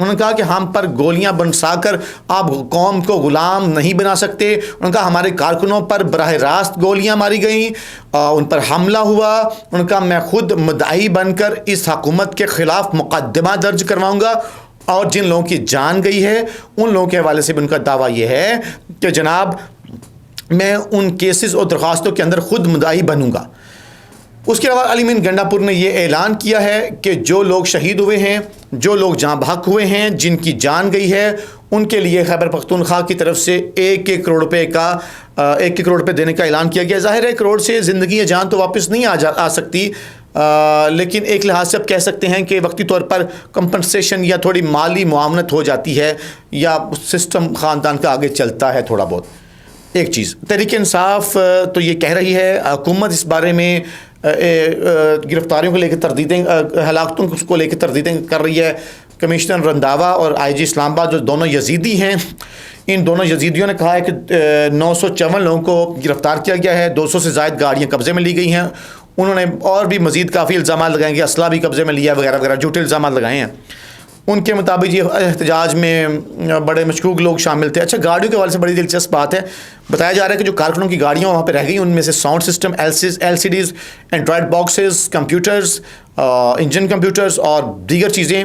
انہوں نے کہا کہ ہم پر گولیاں برسا کر آپ قوم کو غلام نہیں بنا سکتے. انہوں نے کہا ہمارے کارکنوں پر براہ راست گولیاں ماری گئیں, ان پر حملہ ہوا. انہوں نے کہا میں خود مدعی بن کر اس حکومت کے خلاف مقدمہ درج کرواؤں گا, اور جن لوگوں کی جان گئی ہے ان لوگوں کے حوالے سے بھی ان کا دعویٰ یہ ہے کہ جناب میں ان کیسز اور درخواستوں کے اندر خود مدعی بنوں گا. اس کے علاوہ علی امین گنڈا پور نے یہ اعلان کیا ہے کہ جو لوگ شہید ہوئے ہیں, جو لوگ جاں بحق ہوئے ہیں, جن کی جان گئی ہے, ان کے لیے خیبر پختونخوا کی طرف سے 1 کروڑ روپے کا 1 کروڑ روپے دینے کا اعلان کیا گیا. ظاہر ہے کروڑ سے زندگی یا جان تو واپس نہیں آ سکتی, لیکن ایک لحاظ سے آپ کہہ سکتے ہیں کہ وقتی طور پر کمپنسیشن یا تھوڑی مالی معاونت ہو جاتی ہے, یا سسٹم خاندان کا آگے چلتا ہے تھوڑا بہت. ایک چیز تحریک انصاف تو یہ کہہ رہی ہے, حکومت اس بارے میں گرفتاریوں کو لے کے تردیدیں, ہلاکتوں کو لے کے تردیدیں کر رہی ہے. کمشنر رنداوا اور آئی جی اسلام آباد جو دونوں یزیدی ہیں, ان دونوں یزیدیوں نے کہا ہے کہ 954 لوگوں کو گرفتار کیا گیا ہے, 200 سے زائد گاڑیاں قبضے میں لی گئی ہیں. انہوں نے اور بھی مزید کافی الزامات لگائیں گے, اسلحہ بھی قبضے میں لیا وغیرہ وغیرہ, جھوٹے الزامات لگائے ہیں. ان کے مطابق یہ احتجاج میں بڑے مشکوک لوگ شامل تھے. اچھا, گاڑیوں کے حوالے سے بڑی دلچسپ بات ہے, بتایا جا رہا ہے کہ جو کارکنوں کی گاڑیاں وہاں پہ رہ گئی ان میں سے sound system, LCDs, Android boxes, computers, engine computers اور دیگر چیزیں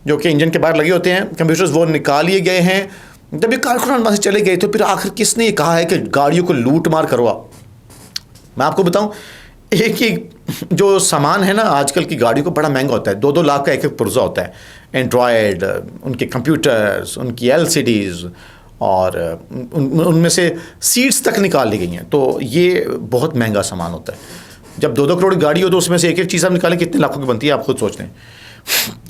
جو کہ انجن کے باہر لگے ہوتے ہیں کمپیوٹرز, وہ نکال لیے گئے ہیں. جب یہ کارکنان وہاں سے چلے گئے تو پھر آخر کس نے یہ کہا ہے کہ گاڑیوں کو لوٹ مار کروا؟ میں آپ کو بتاؤں, ایک ہی جو سامان ہے نا آج کل کی گاڑیوں کو بڑا مہنگا ہوتا ہے, 2-2 لاکھ کا ایک پرزہ ہوتا ہے. اینڈرائڈ, ان کے کمپیوٹرز, ان کی LCDs, اور ان میں سے سیٹس تک نکال لی گئی ہیں. تو یہ بہت مہنگا سامان ہوتا ہے. جب 2-2 کروڑ کی گاڑی ہو تو اس میں سے ایک چیز آپ نکالیں کتنے لاکھوں کی بنتی ہے, آپ خود سوچ لیں.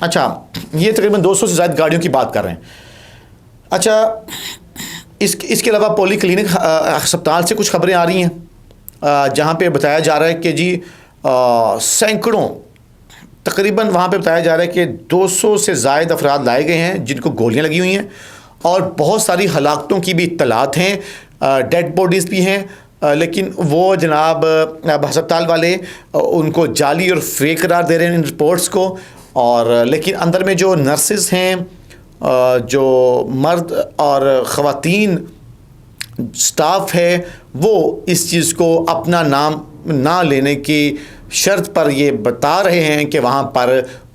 اچھا, یہ تقریباً 200 سے زائد گاڑیوں کی بات کر رہے ہیں. اچھا, اس کے علاوہ پولی کلینک ہسپتال سے کچھ خبریں آ رہی ہیں جہاں پہ بتایا جا رہا ہے کہ جی سینکڑوں, تقریباً وہاں پہ بتایا جا رہا ہے کہ 200 سے زائد افراد لائے گئے ہیں جن کو گولیاں لگی ہوئی ہیں, اور بہت ساری ہلاکتوں کی بھی اطلاعات ہیں, ڈیڈ باڈیز بھی ہیں. لیکن وہ جناب ہسپتال والے ان کو جعلی اور فیک قرار دے رہے ہیں ان رپورٹس کو. اور لیکن اندر میں جو نرسز ہیں, جو مرد اور خواتین سٹاف ہے, وہ اس چیز کو اپنا نام نہ لینے کی شرط پر یہ بتا رہے ہیں کہ وہاں پر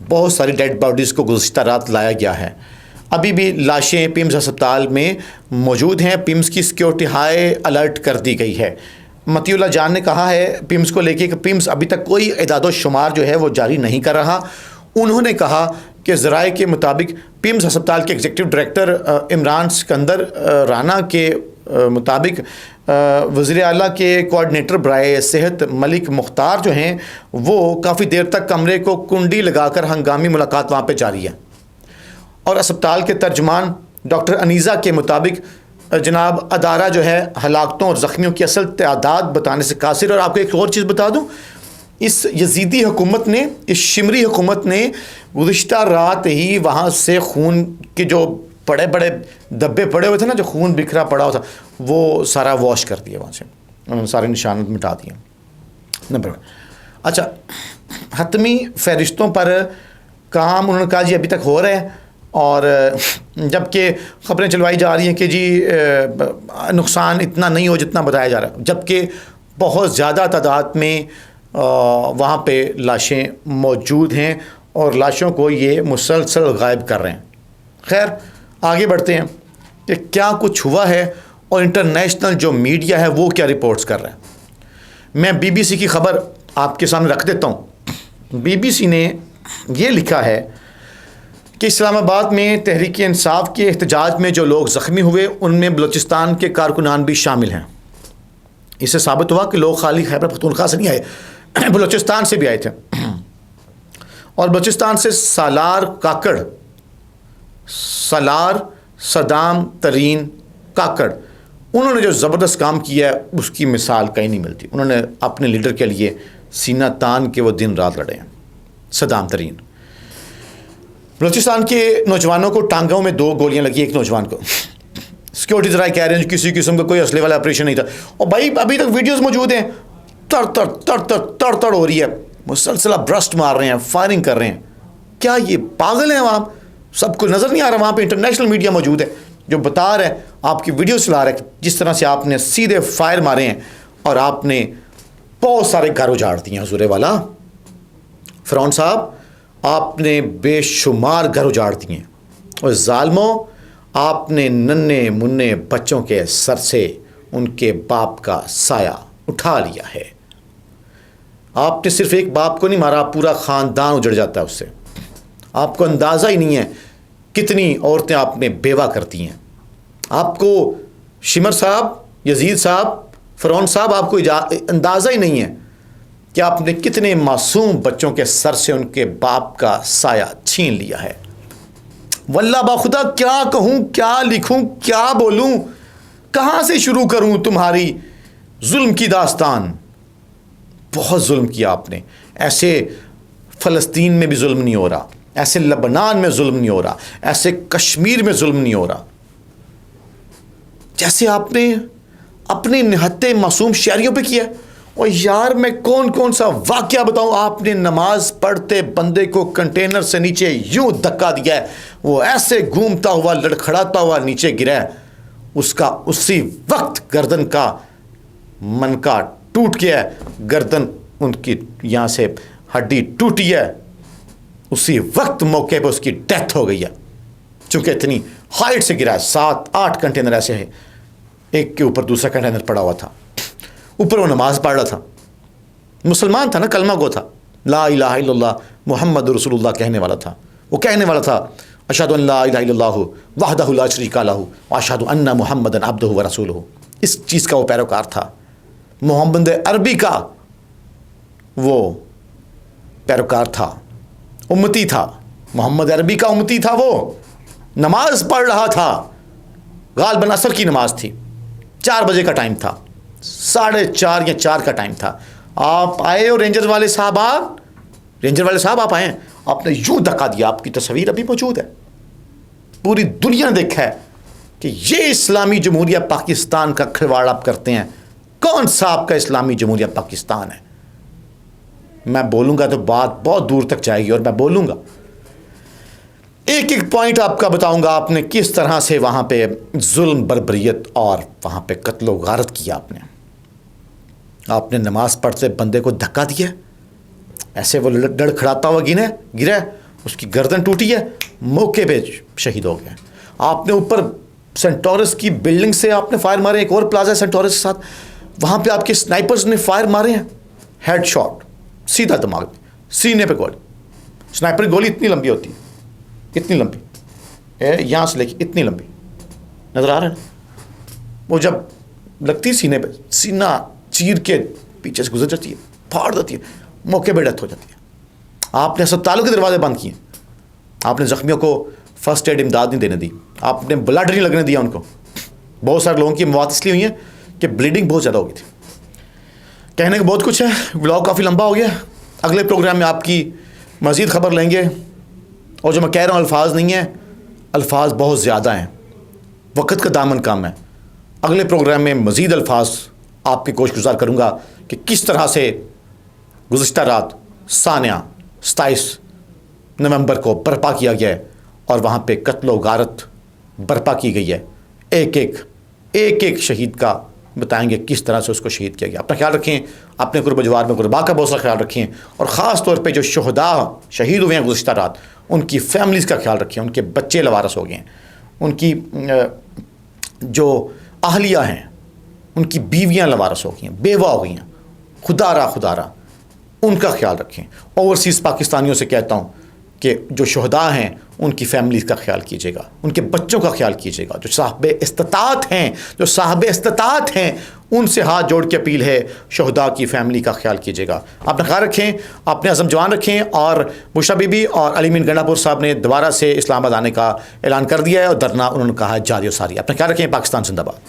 بہت ساری ڈیڈ باڈیز کو گزشتہ رات لایا گیا ہے. ابھی بھی لاشیں پیمز ہسپتال میں موجود ہیں. پیمز کی سیکیورٹی ہائی الرٹ کر دی گئی ہے. متی اللہ جان نے کہا ہے پیمز کو لے کے کہ پیمز ابھی تک کوئی اعداد و شمار جو ہے وہ جاری نہیں کر رہا. انہوں نے کہا کہ ذرائع کے مطابق پیمز ہسپتال کے ایگزیکٹو ڈائریکٹر عمران سکندر رانا کے مطابق وزیر اعلیٰ کے کوآرڈینیٹر برائے صحت ملک مختار جو ہیں وہ کافی دیر تک کمرے کو کنڈی لگا کر ہنگامی ملاقات وہاں پہ جاری ہے. اور اسپتال کے ترجمان ڈاکٹر انیزہ کے مطابق جناب ادارہ جو ہے ہلاکتوں اور زخمیوں کی اصل تعداد بتانے سے قاصر. اور آپ کو ایک اور چیز بتا دوں, اس یزیدی حکومت نے, اس شمری حکومت نے گزشتہ رات ہی وہاں سے خون کے جو بڑے بڑے دبے پڑے ہوئے تھے نا, جو خون بکھرا پڑا ہوا تھا, وہ سارا واش کر دیا وہاں سے, انہوں نے سارے نشانات مٹا دیے. نمبر 1. اچھا, حتمی فہرستوں پر کام انہوں نے کہا جی ابھی تک ہو رہا ہے, اور جب کہ خبریں چلوائی جا رہی ہیں کہ جی نقصان اتنا نہیں ہو جتنا بتایا جا رہا ہے, جبکہ بہت زیادہ تعداد میں وہاں پہ لاشیں موجود ہیں اور لاشوں کو یہ مسلسل غائب کر رہے ہیں. خیر, آگے بڑھتے ہیں کہ کیا کچھ ہوا ہے اور انٹرنیشنل جو میڈیا ہے وہ کیا رپورٹس کر رہے ہیں. میں BBC کی خبر آپ کے سامنے رکھ دیتا ہوں. BBC نے یہ لکھا ہے کہ اسلام آباد میں تحریک انصاف کے احتجاج میں جو لوگ زخمی ہوئے ان میں بلوچستان کے کارکنان بھی شامل ہیں. اس سے ثابت ہوا کہ لوگ خالی خیبر پختونخوا سے نہیں آئے, بلوچستان سے بھی آئے تھے. اور بلوچستان سے سالار صدام ترین کاکڑ, انہوں نے جو زبردست کام کیا ہے اس کی مثال کہیں نہیں ملتی. انہوں نے اپنے لیڈر کے لیے سینہ تان کے وہ دن رات لڑے ہیں. صدام ترین. بلوچستان کے نوجوانوں کو ٹانگوں میں 2 گولیاں لگی ایک نوجوان کو. سیکورٹی ذرائع کہہ رہے ہیں کسی قسم کا کوئی اسلحے والا آپریشن نہیں تھا. اور بھائی ابھی تک ویڈیوز موجود ہیں, تڑ ہو رہی ہے, مسلسل برسٹ مار رہے ہیں, فائرنگ کر رہے ہیں. کیا یہ پاگل ہیں آپ؟ سب کو نظر نہیں آ رہا، وہاں پہ انٹرنیشنل میڈیا موجود ہے جو بتا رہا ہے، آپ کی ویڈیو چلا رہا ہے کہ جس طرح سے آپ نے سیدھے فائر مارے ہیں اور آپ نے بہت سارے گھر اجاڑ دیے ہیں۔ حضور والا فرعون صاحب، آپ نے بے شمار گھر اجاڑ دیے ہیں، اور ظالموں، آپ نے ننھے منھے بچوں کے سر سے ان کے باپ کا سایہ اٹھا لیا ہے۔ آپ نے صرف ایک باپ کو نہیں مارا، پورا خاندان اجڑ جاتا ہے اس سے۔ آپ کو اندازہ ہی نہیں ہے کتنی عورتیں آپ نے بیوہ کرتی ہیں۔ آپ کو شمر صاحب، یزید صاحب، فرعون صاحب، آپ کو اندازہ ہی نہیں ہے کہ آپ نے کتنے معصوم بچوں کے سر سے ان کے باپ کا سایہ چھین لیا ہے۔ واللہ باخدا کیا کہوں، کیا لکھوں، کیا بولوں، کہاں سے شروع کروں تمہاری ظلم کی داستان۔ بہت ظلم کیا آپ نے۔ ایسے فلسطین میں بھی ظلم نہیں ہو رہا، ایسے لبنان میں ظلم نہیں ہو رہا، ایسے کشمیر میں ظلم نہیں ہو رہا جیسے آپ نے اپنے نہتے معصوم شہریوں پہ کیا۔ اور یار میں کون سا واقعہ بتاؤں، آپ نے نماز پڑھتے بندے کو کنٹینر سے نیچے یوں دھکا دیا ہے، وہ ایسے گھومتا ہوا لڑکھڑاتا ہوا نیچے گرا ہے، اس کا اسی وقت گردن کا منکا ٹوٹ گیا ہے، گردن ان کی یہاں سے ہڈی ٹوٹی ہے، اسی وقت موقع پہ اس کی ڈیتھ ہو گئی ہے، چونکہ اتنی ہائٹ سے گرا ہے۔ 7-8 کنٹینر ایسے ہیں، ایک کے اوپر دوسرا کنٹینر پڑا ہوا تھا، اوپر وہ نماز پڑھ رہا تھا، مسلمان تھا نا، کلمہ گو تھا، لا الہ الا اللہ محمد رسول اللہ کہنے والا تھا۔ وہ کہنے والا تھا اشہد ان لا الہ الا اللہ وحدہ لا شریک لہ واشہد ان محمدا عبدہ ورسولہ۔ اس چیز کا وہ پیروکار تھا، محمد عربی کا وہ پیروکار تھا، امتی تھا، محمد عربی کا امتی تھا۔ وہ نماز پڑھ رہا تھا، غالباً عصر کی نماز تھی، 4 بجے کا ٹائم تھا، 4:30 یا 4 کا ٹائم تھا۔ آپ آئے اور رینجر والے صاحب آپ آئے ہیں، آپ نے یوں دھکا دیا، آپ کی تصویر ابھی موجود ہے، پوری دنیا نے دیکھا ہے کہ یہ اسلامی جمہوریہ پاکستان کا کھلواڑ آپ کرتے ہیں۔ کون سا آپ کا اسلامی جمہوریہ پاکستان ہے؟ میں بولوں گا تو بات بہت دور تک جائے گی، اور میں بولوں گا ایک پوائنٹ آپ کا بتاؤں گا، آپ نے کس طرح سے وہاں پہ ظلم بربریت اور وہاں پہ قتل و غارت کیا۔ آپ نے نماز پڑھتے بندے کو دھکا دیا، ایسے وہ لڑکھڑاتا ہوا گرا، اس کی گردن ٹوٹی ہے، موقع پہ شہید ہو گیا۔ آپ نے اوپر سینٹورس کی بلڈنگ سے آپ نے فائر مارے، ایک اور پلازا ہے سینٹورس کے ساتھ، وہاں پہ آپ کے سنائپرز نے فائر مارے ہیں، ہیڈ شاٹ، سیدھا دماغ میں، سینے پہ گولی۔ سنائپر گولی اتنی لمبی ہوتی ہے، اتنی لمبی، یہاں سے لے کے اتنی لمبی، نظر آ رہا ہے نا؟ وہ جب لگتی سینے پہ، سینہ چیر کے پیچھے سے گزر جاتی ہے، پھاڑ دیتی ہے، موقع پہ ڈیتھ ہو جاتی ہے۔ آپ نے اسپتالوں کے دروازے بند کیے، آپ نے زخمیوں کو فرسٹ ایڈ امداد نہیں دینے دی، آپ نے بلڈ نہیں لگنے دیا ان کو۔ بہت سارے لوگوں کی موت اس لیے ہوئی ہے کہ بلیڈنگ بہت زیادہ ہو گئی تھی۔ کہنے کا بہت کچھ ہے، ولاگ کافی لمبا ہو گیا، اگلے پروگرام میں آپ کی مزید خبر لیں گے، اور جو میں کہہ رہا ہوں الفاظ نہیں ہیں، الفاظ بہت زیادہ ہیں، وقت کا دامن کم ہے۔ اگلے پروگرام میں مزید الفاظ آپ کی کوشش گزار کروں گا کہ کس طرح سے گزشتہ رات سانیہ 27 نومبر کو برپا کیا گیا ہے، اور وہاں پہ قتل و غارت برپا کی گئی ہے، ایک شہید کا بتائیں گے کس طرح سے اس کو شہید کیا گیا۔ اپنا خیال رکھیں، اپنے قرب و جوار میں غربا کا بہت سا خیال رکھیں، اور خاص طور پہ جو شہداء شہید ہوئے ہیں گزشتہ رات، ان کی فیملیز کا خیال رکھیں، ان کے بچے لوارث ہو گئے ہیں، ان کی جو اہلیہ ہیں، ان کی بیویاں لوارث ہو گئی ہیں، بیوہ ہو گئی ہیں، خدا را ان کا خیال رکھیں۔ اوورسیز پاکستانیوں سے کہتا ہوں کہ جو شہداء ہیں ان کی فیملیز کا خیال کیجیے گا، ان کے بچوں کا خیال کیجیے گا، جو صاحب استطاعت ہیں ان سے ہاتھ جوڑ کے اپیل ہے، شہداء کی فیملی کا خیال کیجیے گا۔ اپنا خیال رکھیں، اپنے عزم جوان رکھیں، اور بشرا بی بی اور علی مین گنڈا پور صاحب نے دوبارہ سے اسلام آباد آنے کا اعلان کر دیا ہے، اور دھرنا انہوں نے کہا ہے جاری و ساری۔ اپنا خیال رکھیں، پاکستان زندہ باد۔